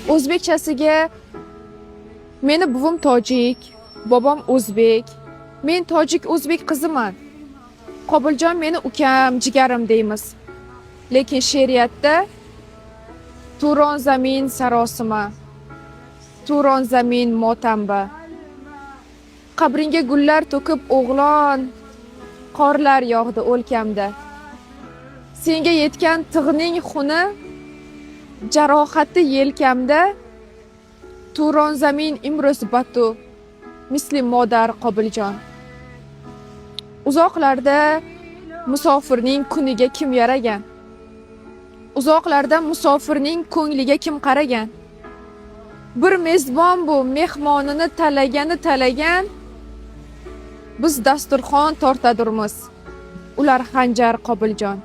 O'zbekchasiga meni buvim tojik, bobom o'zbek. Men tojik o'zbek qiziman. Qobiljon meni ukam, jigarim deymiz. Lekin she'riyatda Turon zamin sarosima, Turon zamin motamba. Qabringga gullar to'kib o'g'lon, qorlar yog'di o'lkamda. Senga yetgan tig'ning xuni, jarohati yelkamda. Turon zamin imroz batu, misli modar Qobiljon. Uzoqlarda musofirning kuniga kim yaragan? Uzoqlarda musofirning ko'ngliga kim qaragan? Bir mezbon bu mehmonini talagan, biz dasturxon tortadurmiz, ular xanjar Qobiljon.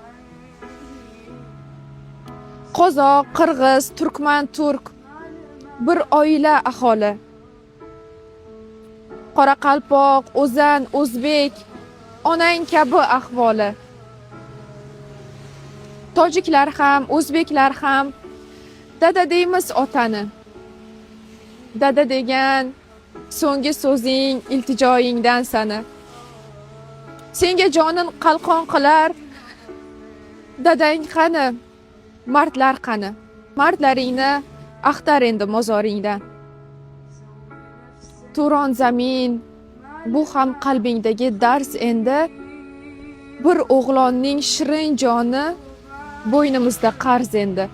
Qozoq, qirg'iz, turkman, turk, bir oila aholi. Qoraqalpoq, o'zan, o'zbek, onang kabi ahvoli. Tojiklar ham, o'zbeklar ham dada deymiz otani. Dada degan so'nggi so'zing, iltijoyingdan sani. Senga jonin qalqon qilar, dadang qani, mardlar qani. Mardlaringni axtar endi mozoringdan. Turon zamin, bu ham qalbingdagi dars endi. Bir o'g'lonning shirin joni bo'ynimizda qarz endi.